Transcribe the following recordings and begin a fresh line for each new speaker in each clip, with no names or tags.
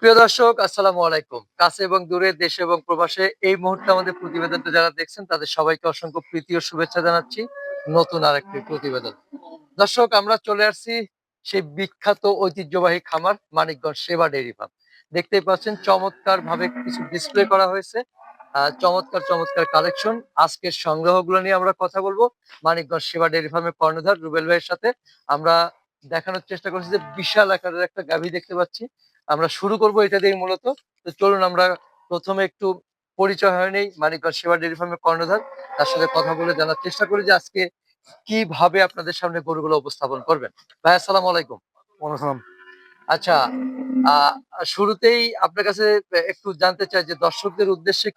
প্রিয় দর্শক, আসসালামু আলাইকুম। কাছে এবং দূরে, দেশে এবং প্রবাসে এই মুহূর্তে আমাদের প্রতিবেদনটা যারা দেখছেন তাদের সবাইকে অসংখ্য প্রীতি ও শুভেচ্ছা জানাচ্ছি নতুন আরেকটি প্রতিবেদন। দর্শক, আমরা চলে আসছি সেই বিখ্যাত ঐতিহ্যবাহী খামার মানিকগঞ্জ সেবা ডেইরি ফার্ম। দেখতেই পাচ্ছেন চমৎকারভাবে কিছু ডিসপ্লে করা হয়েছে। চমৎকার কালেকশন। আজকের সংগ্রহগুলো নিয়ে আমরা কথা বলবো মানিকগঞ্জ সেবা ডেইরি ফার্মের কর্ণধার রুবেল ভাইয়ের সাথে। আমরা দেখানোর চেষ্টা করছি যে বিশাল আকারের একটা গাভী দেখতে পাচ্ছি। আমরা শুরু করব এটা দিয়েই মূলত। তো চলুন আমরা ১ম এ একটু পরিচয় হয়ে নেই মানিকগঞ্জ সেবা ডেইরি ফার্মের কর্ণধার। তার সাথে কথা বলে জানার চেষ্টা করি যে আজকে কিভাবে আপনাদের সামনে গরুগুলো উপস্থাপন করবেন। ভাই, আসসালামু আলাইকুম।
ওয়ালাইকুম।
আচ্ছা, আ শুরুতেই আপনার কাছে একটু জানতে চাই যে দর্শকদের উদ্দেশ্যে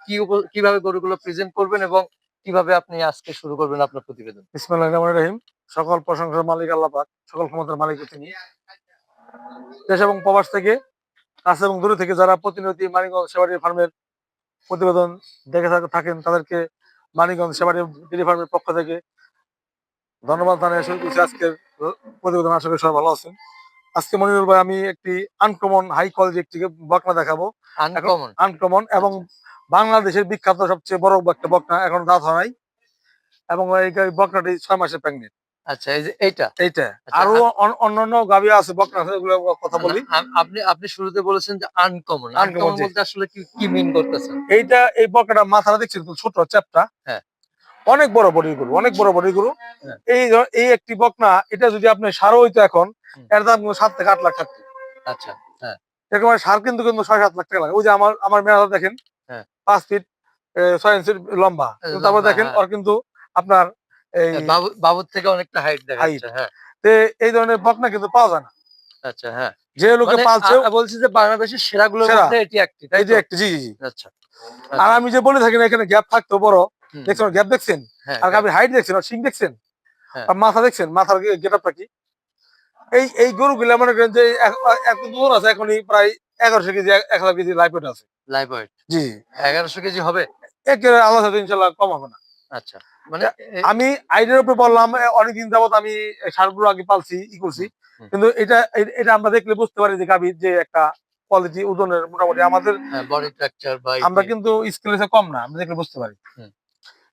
কিভাবে গরুগুলো প্রেজেন্ট করবেন এবং কিভাবে আপনি আজকে শুরু করবেন আপনার প্রতিবেদন?
বিসমিল্লাহির রহমানির রহিম। সকল প্রশংসার মালিক আল্লাহ পাক, সকল ক্ষমতার মালিক তিনি। দেশ এবং প্রবাস থেকে, কাছে এবং দূরে থেকে যারা প্রতিনিয়ত মানিকগঞ্জ সেবাড়ি ফার্মের প্রতিবেদন দেখে থাকেন তাদেরকে মানিকগঞ্জ সেবাড়ি ডেইরি ফার্মের পক্ষ থেকে ধন্যবাদ জানিয়ে শুরু করছি আজকের প্রতিবেদন। আশা করি সবাই ভালো আছেন। আজকে মনিরুল ভাই আমি একটি আনকমন হাই কোয়ালিটি একটি বকনা দেখাবো। এখন
আনকমন?
আনকমন এবং
আচ্ছা,
বাংলাদেশের বিখ্যাত সবচেয়ে বড় একটা বকনা, এখন দাঁত হয় নাই এবং এই বকনাটি ৬ মাসের প্রেগনেন্ট।
আচ্ছা, এই যে এইটা?
এইটা।
আচ্ছা,
আরো অন্যান্য গাভী আছে, বকনা আছে, এগুলোর কথা
না,
বলি।
আপনি আপনি শুরুতে বলেছেন যে আনকমন।
আনকমন
আনকমন
জি।
বলতে আসলে কি মিন করতেছেন?
এই বকনাটা মাথাটা দেখছেন তো, ছোট চ্যাপ্টা,
হ্যাঁ,
অনেক বড় বডির গরু, অনেক বড় বডির গরু।
হ্যাঁ।
এই একটি বকনা, এটা যদি আপনি সারও হইতো এখন,
হুম,
এর দাম কিন্তু ৭ থেকে ৮ লাখ থাকতো।
আচ্ছা, হ্যাঁ,
একেবারে সার কিন্তু ৬-৭ লাখ টাকা লাগে। ওই যে আমার মেয়াদা দেখেন,
হ্যাঁ।
৫ ফিট ৬ ইঞ্চির লম্বা, কিন্তু তারপর
লম্বা,
দেখেন
হ্যাঁ।
ওর কিন্তু আপনার এই
হ্যাঁ, বাবুর থেকে অনেকটা হাইট দেখা
হাইট।
যাচ্ছে। হ্যাঁ,
এই ধরনের বকনা কিন্তু পাওয়া যায় না।
আচ্ছা, হ্যাঁ।
যে লোকে
মানে
পালছেও
বলছি যে বাংলাদেশের সেরাগুলোর
সেরা।
মধ্যে এটি একটি, তাই
এই যে
তো?
একটি, জি জি জি।
আচ্ছা,
আর
আচ্ছা।
আমি যে বলে থাকি না, এখানে গ্যাপ থাকতো বড়,
হুম,
দেখছেন গ্যাপ দেখছেন,
হ্যাঁ,
আর
গ্যাপ।
আপনি হাইট দেখছেন, আর শিং দেখছেন,
হ্যাঁ,
আর মাথা দেখছেন, মাথার গেট আপটা কি। এই গরুগুলা মনে করেন যে এত দূর আছে, এখনই প্রায় ১১০০ কেজি, ১,০০০ কেজি লাইভ ওয়েট আছে।
লাইভ ওয়েট
জি।
১১০০ কেজি হবে?
একেবারে আল্লাহ সাথে ইনশাল্লাহ কম হবে না।
আচ্ছা। মানে
তা
এ
আমি আইডিয়ার উপরে বললাম, অনেকদিন যাবত আমি ষাঁড়গুলো আগে পালছি, করছি,
হুম, হুম।
কিন্তু এটা আমরা দেখলে বুঝতে পারি যে গাভীর যে একটা কোয়ালিটি, ওজনের মোটামুটি আমাদের,
হ্যাঁ, বডি স্ট্রাকচার বা এই
আমরা
যে
কিন্তু স্কেলে কম না, আমরা দেখলে বুঝতে পারি।
হুম।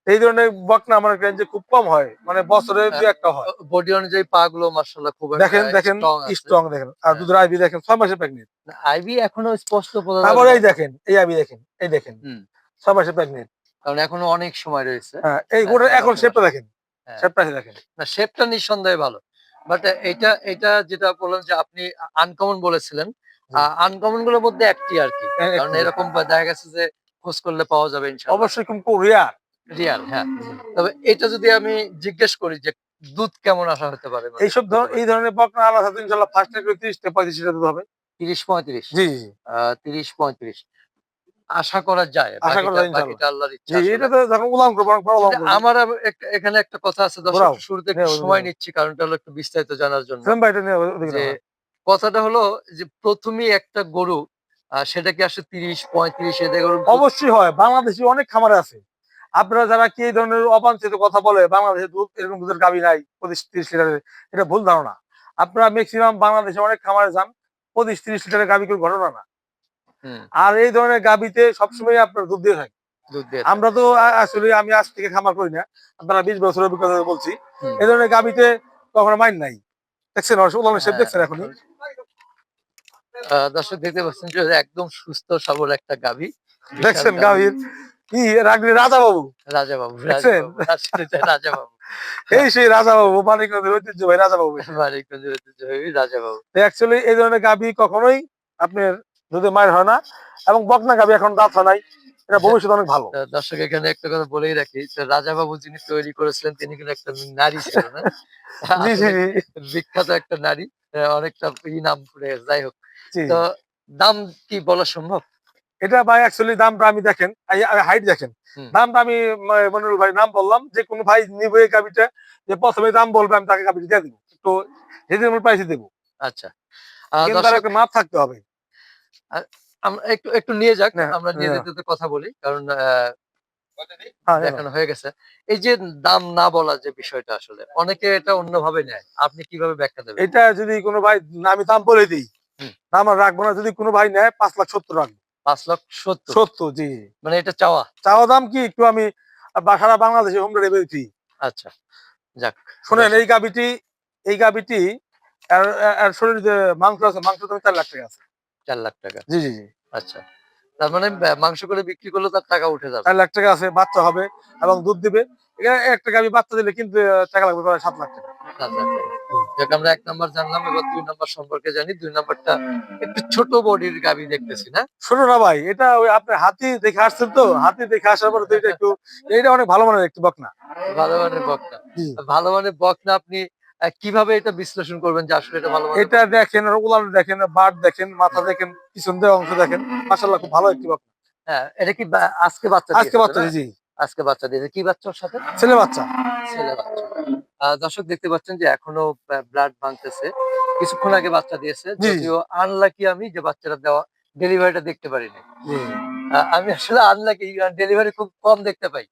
এই ধরনের বকনা আমার যে খুব কম হয়, মানে বছরে
আ
দু একটা হয়।
বডি অনুযায়ী পা গুলো মাশাআল্লাহ খুব একটা
দেখেন
স্ট্রং আছে।
স্ট্রং দেখেন, আর
হ্যাঁ।
দুধের আইবি দেখেন ৬ মাসের প্রেগনেন্ট।
না, আইবি এখনো স্পষ্ট বোঝা যাবে
তারপরে
না।
এই দেখেন, এই আইবি দেখেন, এই দেখেন
হুম।
৬ মাসের প্রেগনেন্ট।
কারণ এখনো অনেক সময় রয়েছে।
হ্যাঁ, এই গোটা এখন
১১ মাস।
শেপটা দেখেন,
হ্যাঁ।
শেপটা দেখেন।
না, শেপটা নিঃসন্দেহে ভালো। বাট এইটা যেটা বললেন যে আপনি আনকমন বলেছিলেন।
জি,
আনকমন গুলোর মধ্যে একটি আরকি। কারণ
একটু জি।
এরকম দেখা গেছে যে খোঁজ করলে পাওয়া যাবে ইনশাআল্লাহ।
অবশ্যই খুব রেয়ার।
রিয়াল, হ্যাঁ।
জি।
তবে এটা যদি আমি জিজ্ঞেস করি যে দুধ কেমন আশা হতে পারে মানে হতে পারে?
এই ধরনের বকনা আল্লাহ সাথে ইনশাল্লাহ ফার্স্ট এর ৩০ থেকে ৩৫ লিটার দুধ হবে।
৩০-৩৫?
জি, জি, জি।
৩০-৩৫ আশা করা যায়।
আশা করা
বাকিটা
যায় ইনশাল্লাহ।
বাকিটা আল্লাহর ইচ্ছা
জি,
আসলে।
এটা তো যখন উলান করবো, অনেক বড় উলান
কিন্তু
করবো।
আমার এখানে একটা কথা আছে দর্শক,
ঘোরাও।
শুরুতে একটু
নিয়ে
সময় নিচ্ছি কারণটা হলো একটু বিস্তারিত জানার জন্য।
সেলিম ভাই, এটা নিয়ে ওদিকে
যে
নাও, হ্যাঁ।
কথাটা হলো যে ১ম এই একটা গরু সেটা কি আসলে ৩০-৩৫ এদের গরুর দুধ?
অবশ্যই হয়। বাংলাদেশে অনেক খামারে আছে। আপনারা যারা কি এই ধরনের অবাঞ্ছিত কথা বলে, বাংলাদেশে দুধ, এরকম দুধের গাভী নাই ২৫-৩০ লিটারের, এটা ভুল ধারণা। আপনারা মেক্সিমাম বাংলাদেশে অনেক খামারে যান, ২৫-৩০ লিটারের গাভী কেউ ঘটনা না।
হুম,
আর এই ধরনের গাভীতে সবসময় আপনার দুধ দিয়ে থাকে।
দুধ দিয়ে
আমরা
থাকে।
তো আসলে আমি আজ থেকে খামার করি না। আপনারা ২০ বছরের অভিজ্ঞতা থেকে বলছি।
হুম,
এই ধরনের গাভীতে কখনো মাইন নাই। দেখছেন উলানের শেপ
হ্যাঁ।
দেখছেন এখনই?
দর্শক দেখতে পাচ্ছেন যে একদম সুস্থ সবল একটা গাভী। বিশাল
দেখছেন
গাভী।
গাভীর কি রাগনি রাজা বাবু,
রাজাবাবু,
দেখছেন?
রাজাবাবু। রাজশাহীতে রাজাবাবু।
এই সেই রাজা বাবু, মানিকগঞ্জের ঐতিহ্যবাহী রাজা বাবু এটা।
মানিকগঞ্জের ঐতিহ্যবাহী রাজাবাবু।
অ্যাকচুয়ালি এই ধরনের গাভী কখনোই আপনার দুধে মায়ের হয় না, এবং বকনা গাভী এখন দাঁত হয় নাই, এটা ভবিষ্যৎ অনেক ভালো।
দর্শক, এখানে একটা কথা বলেই রাখি যে রাজাবাবু যিনি তৈরি করেছিলেন তিনি কিন্তু একটা নারী ছিলেন, হ্যাঁ?
জি জি
আসলে
জি
বিখ্যাত একটা নারী। অনেকটা নাম করে গেছে। যাই হোক।
জি।
তো দাম কি বলা সম্ভব?
এটা ভাই অ্যাকচুয়ালি দামটা আমি দেখেন, হাইট দেখেন,
হুম,
দামটা আমি মনিরুল ভাই নাম বললাম, যে কোনো ভাই নিবে এই গাভীটা, যে প্রথমে দাম বলবে আমি তাকে গাভীটা দিয়ে দেবো, একটু রিজনেবল প্রাইসে দেবো,
আচ্ছা।
কিন্তু তার
দর্শক,
একটা মাপ থাকতে হবে।
আ আমরা একটু একটু নিয়ে যাক।
না,
আমরা নিয়ে
না,
যেতে যেতে কথা বলি। কারণ
হ্যাঁ জানো।
দেখানো হয়ে গেছে। এই যে দাম না বলার যে বিষয়টা আসলে অনেকে এটা অন্যভাবে নেয়। আপনি কিভাবে ব্যাখ্যা দেবেন?
এটা যদি কোনো ভাই আমি দাম বলে দিই,
হুম।
দাম আর রাখবো না, যদি কোনো ভাই নেয় 5,70,000 রাখবো।
5,70,000
70, জি।
মানে এটা চাওয়া।
চাওয়া দাম কি একটু আমি সারা বাংলাদেশে হোম ডেলিভারি ফ্রি।
আচ্ছা, যাক।
শোনেন,
দর্শক,
এই গাবিটি এর শরীরে যে মাংস আছে, মাংস দাম 4,00,000 টাকা আছে।
4,00,000 টাকা।
জি, জি, জি।
আচ্ছা, তার মানে মাংস করে বিক্রি করলে তার টাকা উঠে যাবে।
4,00,000 টাকা আছে, বাচ্চা হবে এবং দুধ দিবে। এখানে একটা গাবি বাচ্চা দিলে কিন্তু টাকা লাগবে প্রায় 7,00,000 টাকা।
7,00,000 টাকা। যাক, আমরা 1 নাম্বার জানলাম, এবার 2 নাম্বার সম্পর্কে জানি। 2 নাম্বারটা একটু ছোট বডির গাভী দেখতেছি না?
শোনো না ভাই, এটা ওই আপনি হাতি দেখে আসছেন তো, হাতি দেখে আসার পরে তো এটা একটু, এইটা অনেক ভালো মানের একটু বকনা।
ভালো মানের বকনা।
জি।
ভালো মানের বকনা আপনি কিভাবে এটা বিশ্লেষণ করবেন যে আসলে এটা ভালো মানের
এটা
বকনা?
দেখেন, আর উলান দেখেন, বাট দেখেন, মাথা দেখেন, পিছন দিয়ে অংশ দেখেন, মাশাআল্লাহ খুব ভালো একটি বকনা।
হ্যাঁ, এটা কি আজকে বাচ্চা
আজকে
দিয়েছে,
বাচ্চা,
না?
জি, জি।
আজকে বাচ্চা দিয়েছে। কি বাচ্চা ওর সাথে?
ছেলে বাচ্চা।
ছেলে বাচ্চা। দর্শক দেখতে পাচ্ছেন যে এখনো ব্লাড ভাঙতেছে। কিছুক্ষণ আগে বাচ্চা দিয়েছে।
জি, জি,
যদিও আনলাকি আমি যে বাচ্চাটা দেওয়া ডেলিভারিটা দেখতে পারিনি।
জি।
আমি আসলে আনলাকি, ডেলিভারি খুব কম দেখতে পাই।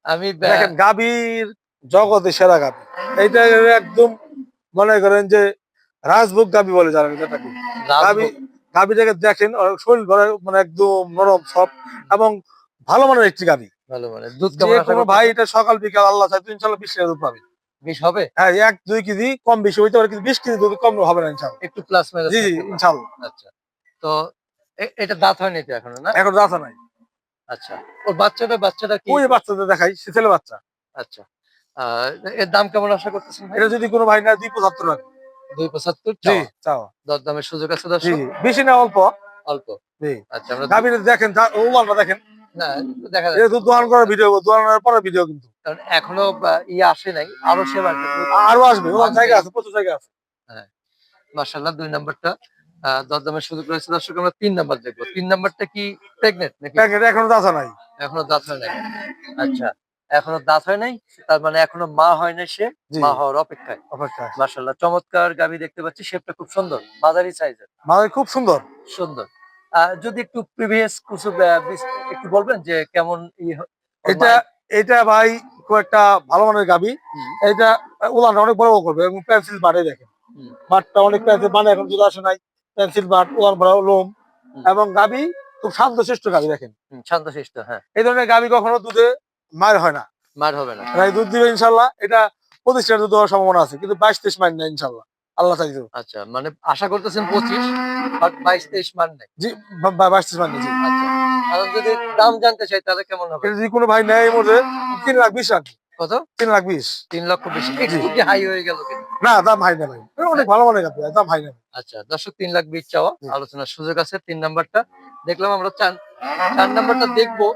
আমি
দেখেন, গাভীর জগতে সেরা গাভী। এইটা একদম মনে করেন যে রাজভোগ গাভী বলে যারা, যেটাকে গাভী,
রাজভোগ
গাভীটাকে দেখেন, ওর শরীর ভরে মানে একদম নরম সফট এবং ভালো মানের একটি গাভী।
ভালো মানের। দুধ
যে
কেমন আশা
কোনো ভাই
করতেছেন?
এটা সকাল বিকাল আল্লাহ চাই তো ইনশাল্লাহ 20 লিটার দুধ পাবে।
20 হবে?
হ্যাঁ, 1-2 কেজি কম বেশি হইতে পারে, কিন্তু 20 কেজি দুধ কম হবে না ইনশাল্লাহ।
একটু প্লাস মাইনাস
জি, জি,
থাকতে পারে।
ইনশাল্লাহ।
আচ্ছা। তো এটা দাঁত হয়নি তো এখনো, না?
এখন দাঁতা নাই।
আচ্ছা। ওর বাচ্চাটা কি?
ওই যে বাচ্চাদের দেখাই, সে ছেলে বাচ্চা।
আচ্ছা। আ এর দাম কেমন আশা করতেছেন ভাই?
এটা যদি কোনো ভাই নেয় 2,75,000 রাখবে।
2,75
জি,
চাওয়া।
চাওয়া।
দরদামের সুযোগ আছে
জি,
দর্শক?
জি। বেশি না, অল্প।
অল্প।
জি।
আচ্ছা, আমরা
গাভীটা দেখেন, ওলানটা দেখেন।
না, দেখা
এটা
যাচ্ছে
দুধ
তো।
দোয়ান করার ভিডিও, দোয়ানোর পরে ভিডিও কিন্তু।
কারণ এখনো আসে নাই। আরো সে বাড়বে। দুধ
আরো আসবে, ওলান
ভাঙবে।
জায়গা আছে, প্রচুর জায়গা আছে।
হ্যাঁ, মাশাআল্লাহ 2 নাম্বারটা দরদামের সুযোগ রয়েছে দর্শক। আমরা 3 নাম্বার দেখবো। 3 নাম্বারটা কি প্রেগন্যান্ট নাকি?
প্যাকেট এখনো দাঁতা নাই।
এখনো দাঁত হয় নাই। আচ্ছা, এখনো দাঁত হয় নাই। তার মানে এখনো মা হয় নাই সে।
জি,
মা হওয়ার অপেক্ষায়।
অপেক্ষায়।
মাশাআল্লাহ চমৎকার গাভী দেখতে পাচ্ছি। শেপটা খুব সুন্দর। মাঝারি সাইজের।
মানে খুব সুন্দর।
সুন্দর। যদি একটু প্রিভিয়াস কিছু একটু বলবেন যে কেমন ওর
এটা
মায়ের।
এটা ভাই খুব একটা ভালো মানের গাভী।
হুম,
এটা উলানটা অনেক বড় বড় করবে এবং পেন্সিল বাটে দেখেন।
হুম,
বাটটা অনেক পেন্সিল মানে এখন যদি আসে নাই, পেন্সিল বাট, উলান বড় লোম
হুম,
এবং গাভী খুব শান্তশিষ্ট গাভী দেখেন।
হুম, শান্তশিষ্ট, হ্যাঁ।
এই ধরনের গাভী কখনো দুধে মার হয় না।
মার হবে না।
তাই দুধ দিবে ইনশাল্লাহ। এটা 25 লিটার দুধ হওয়ার সম্ভাবনা আছে, কিন্তু 22-23 মাইন না ইনশাল্লাহ। আল্লাহ চাইতো।
আচ্ছা, মানে আশা করতেছেন 25, বাট 22-23 মান নাই।
জি, 22-23 মাইন জি।
আচ্ছা। আর যদি দাম জানতে চাই তাহলে কেমন হবে?
এটা যদি কোনো ভাই নেয় এই মুহূর্তে 3,20,000 রাখবে।
কত?
3,20,000।
3,20,000
জি।
একটু কি হাই হয়ে গেল কিনা?
না, দাম হাই না ভাই। এটা অনেক
হ্যাঁ?
ভালো মানের গাভী, দাম হাই না।
আচ্ছা, দর্শক 3,20,000 চাওয়া।
জি,
আলোচনার সুযোগ আছে। 3 নাম্বারটা দেখলাম আমরা। 4 নাম্বারটা দেখবো।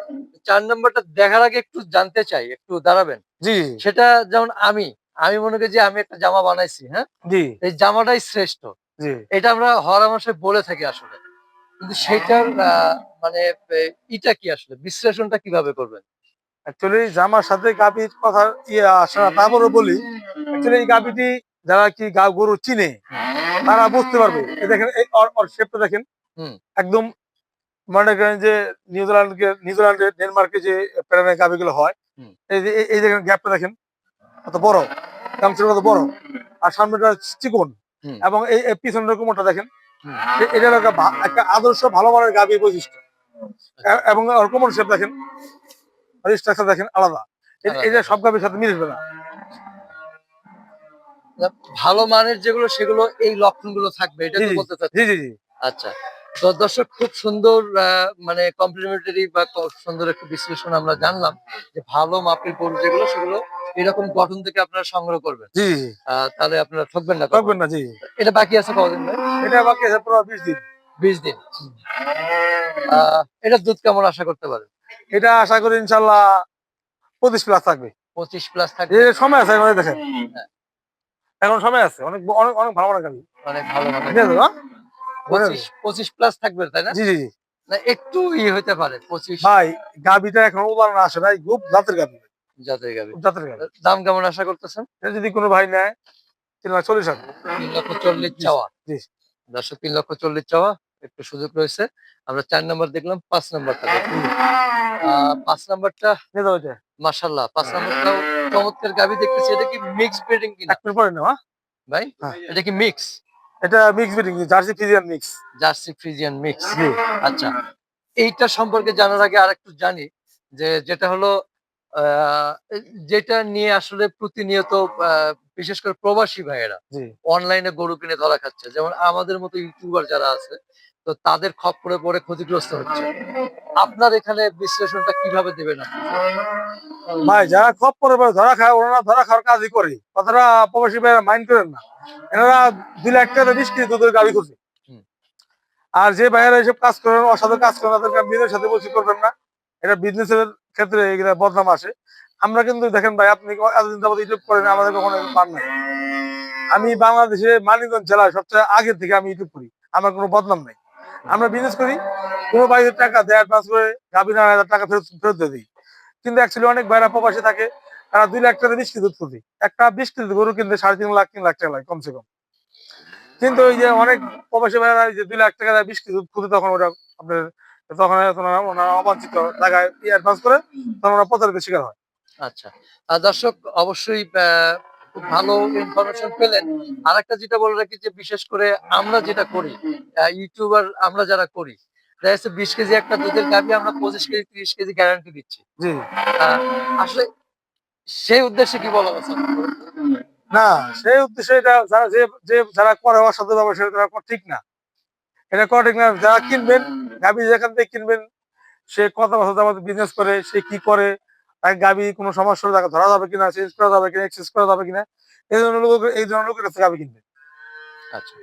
4 নাম্বারটা দেখার আগে একটু জানতে চাই, একটু দাঁড়াবেন।
জি,
সেটা যেমন আমি মনে করি যে আমি একটা জামা বানাইছি, হ্যাঁ?
জি,
এই জামাটাই শ্রেষ্ঠ।
জি।
এটা আমরা হরহামেশাই বলে থাকি আসলে। কিন্তু সেটার মানে এ ইটা কি আসলে? বিশ্লেষণটা কিভাবে করবেন?
অ্যাকচুয়ালি জামার সাথে গাভীর কথা আসে না, তারপরেও বলি। অ্যাকচুয়ালি এই গাভীটি যারা কি গরু চিনে তারা বুঝতে পারবে। এই দেখেন, এই ওর শেপটা দেখেন।
হুম,
একদম মনে করেন যে নিউজিল্যান্ডে ডেনমার্কে যে প্রাণের গাভীগুলো হয়,
হুম,
এই দেখেন গ্যাপটা দেখেন, কত বড়, গামছার কত বড়, আর সামনেটা চিকন
হুম,
এবং এই পিছনের কোমরটা দেখেন।
হুম।
এটা হলো একটা আদর্শ ভালো মানের গাভী বৈশিষ্ট্য।
আচ্ছা,
এবং ওর কোমর শেপ দেখেন, স্ট্রাকচার দেখেন আলাদা।
আলাদা,
এটা সব
হ্যাঁ।
গাভীর সাথে মিলবে না।
না, ভালো মানের যেগুলো সেগুলো এই লক্ষণগুলো থাকবে। এটা
জি,
তো
জি,
বলতে
জি,
চাচ্ছেন।
জি, জি।
আচ্ছা। তো দর্শক খুব সুন্দর মানে কমপ্লিমেন্টারি বা সুন্দর একটা বিশ্লেষণ আমরা জানলাম যে ভালো মাপের গরু যেগুলো সেগুলো এরকম গঠন থেকে আপনারা সংগ্রহ করবেন।
জি, জি।
তাহলে আপনারা ঠকবেন না কখনো।
রাখবেন না, জি।
এটা বাকি আছে কতদিন ভাই?
এটা বাকি আছে পুরো 20 দিন।
20 দিন। আ এটার দুধ কেমন আশা করতে পারেন?
এটা আশা করি ইনশাল্লাহ 25 প্লাস থাকবে।
25 প্লাস
এ
থাকবে?
সময় আছে, এবারে দেখেন।
হ্যাঁ,
এখন সময় আছে। অনেক অনেক অনেক ভালো মানের গাভী।
অনেক ভালো মানের
ঠিক আছে,
গাভী।
হ্যাঁ? মনে হবে।
25 প্লাস থাকবে, তাই না?
জি, জি, জি।
না একটু হইতে পারে 25
ভাই, গাভীটা এখন উলান আসে নাই, খুব জাতের গাভী।
জাতের গাভী।
খুব জাতের গাভী।
দাম কেমন আশা করতেছেন?
এটা যদি কোনো ভাই নেয় 3,40,000 রাখবে।
3,40,000
জি,
চাওয়া।
জি।
দর্শক 3,40,000 চাওয়া। একটু সুযোগ রয়েছে। আমরা ৪ নাম্বার দেখলাম, ৫ নাম্বারটা দেখি।
জি।
৫ নাম্বারটা
নিয়ে যাও এটা।
মাশাআল্লাহ ৫ নাম্বারটাও চমৎকার গাভী দেখতেছি। এটা কি মিক্স ব্রিডিং কিনা?
১ মিনিট পরে নেও, হ্যাঁ?
ভাই?
হ্যাঁ।
এটা কি মিক্স?
এটা mix breeding, Jersey Friesian mix.
Jersey Friesian mix.
জি
আচ্ছা, এইটা সম্পর্কে জানার আগে আরেকটু জানি যে যেটা হলো আহ, যেটা নিয়ে আসলে প্রতিনিয়ত বিশেষ করে প্রবাসী ভাইয়েরা
জি
অনলাইনে গরু কিনে ধরা খাচ্ছে, যেমন আমাদের মতো ইউটিউবার যারা আছে, তো তাদের খপ্পরে পড়ে ক্ষতিগ্রস্ত হচ্ছে। আপনার এখানে বিশ্লেষণটা কিভাবে দেবেন আপনি?
ভাই, যারা খপ্পরে পড়ে ধরা খায় ওরা ধরা খাওয়ার কাজই করে, কথাটা প্রবাসী ভাইরা মাইন্ড করেন না। এনারা 2 লাখ টাকা 20 কেজি দুধের গাভী করছে।
হুম,
আর যে ভাইয়েরা এইসব কাজ করেন, অসাধু কাজ করেন, তাদেরকে বিনয়ের সাথে বলছি করবেন না। এটা বিজনেসের ক্ষেত্রে এগুলা বদনাম আসে। আমরা কিন্তু দেখেন ভাই, আপনি এতদিন যাবত ইউটিউব করেন, আমাদের কখনো পান নাই। আমি বাংলাদেশে মানিকগঞ্জ জেলায় সবচেয়ে আগে থেকে আমি ইউটিউব করি, আমার কোনো বদনাম নাই। আমরা বিজনেস করি, কোনো বাইরের টাকা দেয় অ্যাডভান্স করে গাভী 9,000 টাকা ফেরত ফেরত দিয়ে দিই। কিন্তু অ্যাকচুয়ালি অনেক ভাইরা প্রবাসে থাকে, তারা 2 লাখ টাকা 20 কেজি দুধ প্রতি, একটা 20 কেজি গরু কিনতে 3.5 লাখ 3 লাখ টাকা লাগে কমসে কম। কিন্তু ওই যে অনেক প্রবাসী ভাইরা এই যে 2 লাখ টাকা 20 কেজি দুধ প্রতি, তখন ওটা আপনার তখন ওনারা অবাঞ্ছিত টাকায় অ্যাডভান্স করে, তখন ওরা প্রতারিত শিকার হয়।
আচ্ছা। দর্শক অবশ্যই খুব ভালো ইনফরমেশন পেলেন। আরেকটা যেটা বলে রাখি যে বিশেষ করে আমরা যেটা করি, ইউটিউবার আমরা যারা করি, দেখা যাচ্ছে 20 কেজি একটা দুধের গাভী আমরা 25 কেজি 30 কেজি গ্যারান্টি দিচ্ছি।
জি
আ আসলে সেই উদ্দেশ্যে কি বলা আছে?
না, সেই উদ্দেশ্যে এটা যারা যে যে যারা করে অসাধু ব্যবসা, তারা ঠিক না, এটা করা ঠিক না। যারা কিনবেন, গাভী যেখান থেকে কিনবেন, সে কত বছর যাবত বিজনেস করে, সে কি করে, তার গাভী কোনো সমস্যা হলে তাকে ধরা যাবে কিনা, চেঞ্জ করা যাবে কিনা, এক্সচেঞ্জ করা যাবে কিনা, এই ধরনের লোকের কাছে গাভী কিনবে।
আচ্ছা।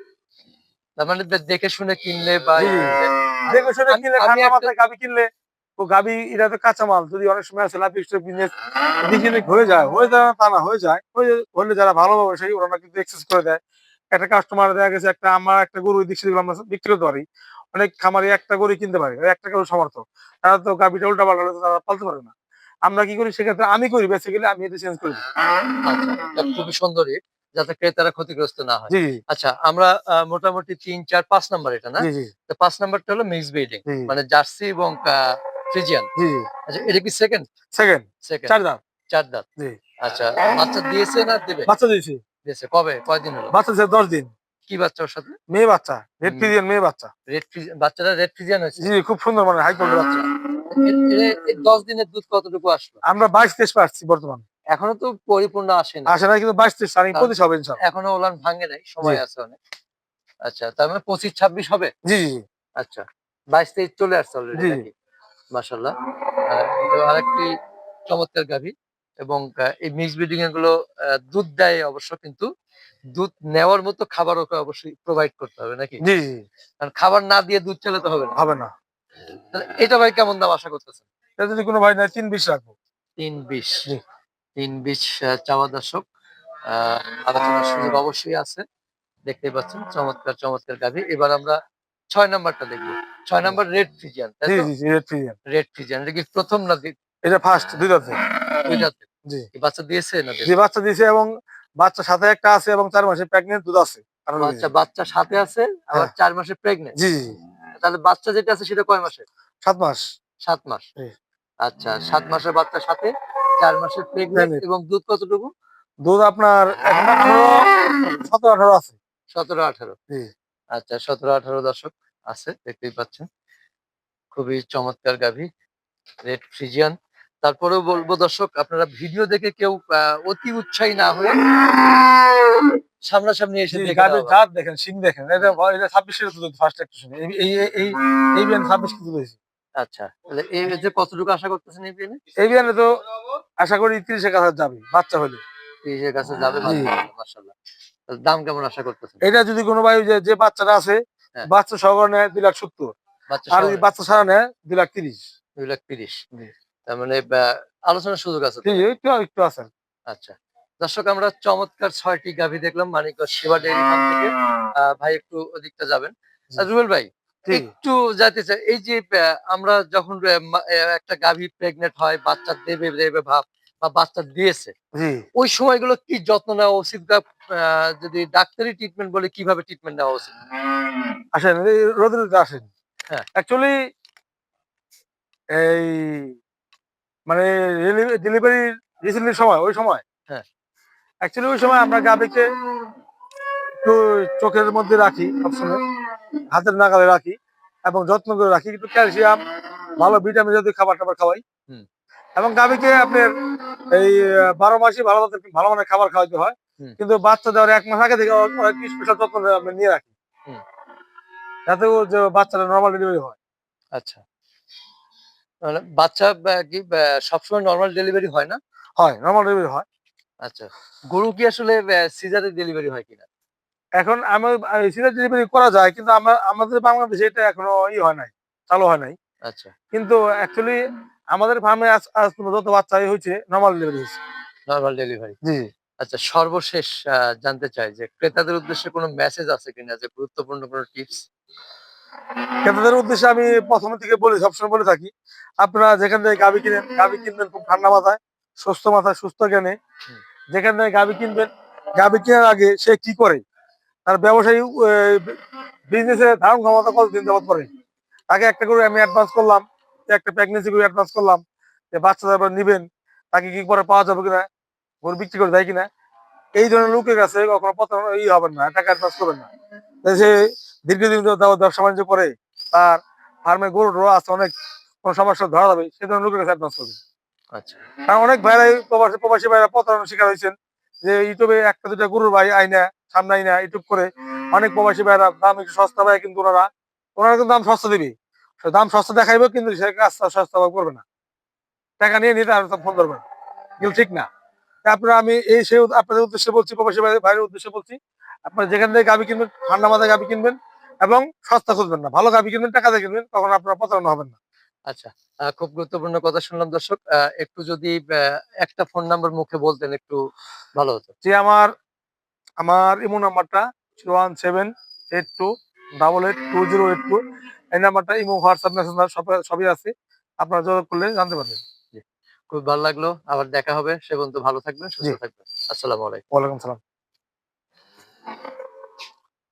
তার মানে দেখে শুনে কিনলে বা
জি জি, দেখে শুনে
আমি
কিনলে,
আমি
ঠান্ডা
একটা
মাথায় গাভী কিনলে, ও গাভী এটা তো কাঁচামাল। যদি অনেক সময় আছে লাভ বিজনেস হয়ে যায়, তা না হয়ে যায়, হলে যারা ভালো ব্যবসায়ী ওরা কিন্তু এক্সচেঞ্জ করে দেয়। একটা কাস্টমার দেখা গেছে, আমার একটা গরু দিচ্ছি, আমরা বিক্রি করতে পারি, অনেক খামারি একটা গরু কিনতে পারে, একটা গরু সমর্থ, তারা তো গাভীটা উল্টা পাল্টা হলে তো তারা পালতে পারে না। আমরা কি করি সেক্ষেত্রে, আমি করি বেসিক্যালি, আমি এটা চেঞ্জ করে দিই।
আচ্ছা, এটা খুবই সুন্দরই, যাতে ক্রেতারা ক্ষতিগ্রস্ত না হয়।
জি
আচ্ছা, আমরা মোটামুটি ৩, ৪, ৫ নাম্বার এটা না?
জি জি
তো ৫ নাম্বারটা হলো মিক্স ব্রিডিং,
জি
মানে জার্সি এবং ফ্রিজিয়ান।
জি জি
আচ্ছা, এটা কি সেকেন্ড?
সেকেন্ড,
সেকেন্ড,
4 দাঁত।
৪ দাঁত।
জি,
আচ্ছা, বাচ্চা দিয়েছে না দেবে?
বাচ্চা দিয়েছি।
দিয়েছে। কবে? কয়দিন হলো?
বাচ্চা দিয়েছে 10 দিন।
কি বাচ্চা ওর সাথে?
মেয়ে বাচ্চা, রেড
উম
ফিজিয়ান মেয়ে বাচ্চা।
রেড ফ্রিজ বাচ্চাটা রেড ফ্রিজিয়ান হয়েছে?
জি, খুব সুন্দর, মানে হাই কোয়ালিটির বাচ্চা।
এই ১০ দিনের দুধ কতটুকু আসলো?
আমরা 22-23 পাচ্ছি বর্তমান।
এখনো তো পরিপূর্ণ আসেনি।
আসে না, কিন্তু 22-23 রানিং
কারণ
25 হবে ইনশাআল্লাহ।
এখনো ওলান ভাঙে নাই,
জি
সময় আছে অনেক। আচ্ছা, তার মানে ২৫-২৬ হবে?
জি জি
আচ্ছা। ২২-২৩ চলে আসছে
জি
অলরেডি
জি
নাকি? মাশাআল্লাহ। তো আরেকটি চমৎকার গাভী এবং এই মিক্স ব্রিডিং এগুলো দুধ দেয় অবশ্য, কিন্তু দুধ নেওয়ার মতো খাবার ওকে অবশ্যই প্রোভাইড করতে হবে নাকি?
জি জি,
কারণ খাবার না দিয়ে দুধ চালাতে হবে না।
হবে না।
তাহলে এটা ভাই কেমন দাম আশা করতেছেন?
এটা যদি কোনো ভাই নেয় 3-20 রাখবো।
৩-২০।
জি
৩-২০ চাওয়া দর্শক। আ আলোচনার সুযোগ অবশ্যই আছে। দেখতেই পাচ্ছেন চমৎকার, চমৎকার গাভী। এবার আমরা ৬ নাম্বারটা দেখব। ৬ নাম্বার রেড ফ্রিজিয়ান, তাই
জি
তো?
জি জি, রেড ফিজিয়ান।
রেড ফ্রিজিয়ান এটা কি ১ম না
এটা ফার্স্ট 2 দাঁতে।
২ টাতে?
জি
কি বাচ্চা দিয়েছে না
জি,
দেবে?
বাচ্চা দিয়েছে, এবং বাচ্চার সাথে একটা আছে, এবং 4 মাসের প্রেগনেন্ট দুধ আছে। আরো
বাচ্চা বাচ্চা সাথে আছে, আবার
হ্যাঁ
৪ মাসের প্রেগন্যান্ট।
জি জি জি,
তাহলে বাচ্চা যেটা আছে সেটা কয় মাসের?
7 মাস।
৭ মাস।
জি,
আচ্ছা, ৭ মাসের বাচ্চার সাথে ৪ মাসের প্রেগন্যান্ট
প্রেগনেন্ট।
এবং দুধ কতটুকু?
দুধ আপনার এখন 18, 17-18 আছে।
১৭-১৮।
জি
আচ্ছা, ১৭-১৮ দর্শক আছে, দেখতেই পাচ্ছেন। খুবই চমৎকার গাভী, রেড ফ্রিজিয়ান। তারপরেও বলব দর্শক, আপনারা ভিডিও দেখে কেউ অতি উৎসাহী না হয়ে সামনাসামনি এসে
জি,
দেখে
গাভীর
নেওয়া ভালো।
জাত দেখেন, শিং দেখেন। এটা 26 কেজি দুধ ফার্স্ট একটা শুনে। এই বিয়ান 26 কেজি দুধ হয়েছে।
আচ্ছা, তাহলে এই যে কতটুকু আশা করতেছেন এই বিয়ানে?
এই বিয়ানে তো আশা করি 30 এর কাছে যাবে বাচ্চা হলে।
৩০ এর কাছে যাবে
জি,
বাচ্চা হলে, মাশাআল্লাহ। তাহলে দাম কেমন আশা করতেছেন?
এটা যদি কোনো ভাই যে বাচ্চাটা আছে,
হ্যাঁ,
বাচ্চা সহকারে নেয় 2,70,000,
বাচ্চা
আর
সহ
যদি
নেয়
বাচ্চা ছাড়া নেয় 2,30,000।
২,৩০,০০০।
জি
তার মানে আলোচনার সুযোগ আছে
জি,
তো নাকি?
একটু একটু আছে।
আচ্ছা। দর্শক, আমরা চমৎকার ৬ টি গাভী দেখলাম মানিকগঞ্জ সেবা ডেইরি ফার্ম থেকে। ভাই একটু ওদিকটা যাবেন।
জি
রুবেল ভাই,
জি
একটু জানতে চাই, এই যে আমরা যখন একটা গাভী প্রেগন্যান্ট হয়, বাচ্চা দেবে দেবে ভাব বা বাচ্চা দিয়েছে,
জি,
ওই সময়গুলো কি যত্ন নেওয়া উচিত, বা যদি ডাক্তারি ট্রিটমেন্ট বলে কিভাবে ট্রিটমেন্ট নেওয়া উচিত?
আসেন, এই রোদে রোদে আসেন।
হ্যাঁ,
অ্যাকচুয়ালি এই মানে ডেলিভারি রিসেন্টলি সময়, ওই সময়
হ্যাঁ,
অ্যাকচুয়ালি ওই সময় আমরা গাভীকে একটু চোখের মধ্যে রাখি সবসময়, হাতের নাগালে রাখি এবং যত্ন করে রাখি, একটু ক্যালসিয়াম ভালো ভিটামিন জাতীয় খাবার টাবার খাওয়াই।
হুম।
এবং গাভীকে আপনার এই 12 মাসই ভালো ভালো মানের খাবার খাওয়াইতে হয়,
হুম।
কিন্তু বাচ্চা দেওয়ার 1 মাস আগে থেকে একটু স্পেশাল যত্ন আমরা নিয়ে রাখি,
হুম।
যাতে ও যে বাচ্চাটা নর্মাল ডেলিভারি হয়।
আচ্ছা, মানে বাচ্চা কি সবসময় নরমাল ডেলিভারি হয় না?
হয়, নর্মাল ডেলিভারি হয়।
আচ্ছা, গরু কি আসলে সিজারে ডেলিভারি হয় কিনা?
এখন আমি সিজার ডেলিভারি করা যায়, কিন্তু আমাদের বাংলাদেশে এটা এখনো হয় নাই, চালু হয় নাই।
আচ্ছা,
কিন্তু অ্যাকচুয়ালি আমাদের ফার্মে আজ আজ পর্যন্ত যত বাচ্চাই হয়েছে নর্মাল ডেলিভারি হয়েছে।
Normal delivery.
জি।
আচ্ছা, সর্বশেষ জানতে চাই যে ক্রেতাদের উদ্দেশ্যে কোনো মেসেজ আছে কিনা, যে গুরুত্বপূর্ণ কোনো টিপস?
ক্রেতাদের উদ্দেশ্যে আমি প্রথম থেকে বলি, সবসময় বলে থাকি, আপনারা যেখান থেকে গাভী কিনেন, গাভী কিনবেন খুব ঠান্ডা মাথায়, সুস্থ জ্ঞানে।
হুম।
যেখান থেকে গাভী কিনবেন, গাভী কেনার আগে সে কি করে, তার ব্যবসায়ী বিজনেসের ধারণ ক্ষমতা কতদিন যাবত করে, তাকে একটা করে আমি অ্যাডভান্স করলাম, একটা প্রেগনেন্সি করে অ্যাডভান্স করলাম, যে বাচ্চা যাবার নিবেন, তাকে কি করে পাওয়া যাবে কিনা, গরু বিক্রি করে দেয় কিনা, এই ধরনের লোকের কাছে কখনো প্রতারণা হবেন না, টাকা অ্যাডভান্স করবেন না। তাই সে দীর্ঘদিন যাবত ব্যবসা বাণিজ্য করে, তার ফার্মে গরু ডোরা আছে, অনেক কোনো সমস্যা ধরা যাবে, সে ধরনের লোকের কাছে অ্যাডভান্স করবে।
আচ্ছা।
কারণ অনেক ভাইরাই প্রবাসী ভাইরা প্রতারণার শিকার হয়েছেন, যে ইউটিউবে একটা দুটা গরুর ভাই আইনা সামনে আইনা ইউটিউব করে অনেক প্রবাসী ভাইরা দাম একটু সস্তা পায়, কিন্তু ওনারা ওনারা কিন্তু দাম সস্তা দিবে, দাম সস্তা দেখাইবে, কিন্তু সে কাজটা সস্তা করবে না, টাকা নিয়ে নিতে আর ফোন করবে না, এগুলো ঠিক না। তারপরে আমি এই সে আপনাদের উদ্দেশ্যে বলছি, প্রবাসী ভাইয়ের উদ্দেশ্যে বলছি, আপনারা যেখান থেকে গাভী কিনবেন ঠান্ডা মাথায় গাভী কিনবেন, এবং সস্তা খুঁজবেন না, ভালো গাভী কিনবেন, টাকা দিয়ে কিনবেন, তখন আপনারা প্রতারণা হবেন না।
আচ্ছা, খুব গুরুত্বপূর্ণ কথা শুনলাম দর্শক। একটু যদি একটা ফোন নাম্বার মুখে বলতেন একটু ভালো হতো।
যে আমার আমার ইমো নাম্বারটা 01782882082, এই নাম্বারটা ইমো, হোয়াটসঅ্যাপ, মেসেঞ্জার সবই আছে, আপনারা যোগাযোগ করলে জানতে পারবেন।
জি, খুব ভালো লাগলো। আবার দেখা হবে। সে পর্যন্ত ভালো থাকবেন,
জি,
সুস্থ থাকবেন। আসসালামু আলাইকুম।
ওয়ালাইকুম সালাম।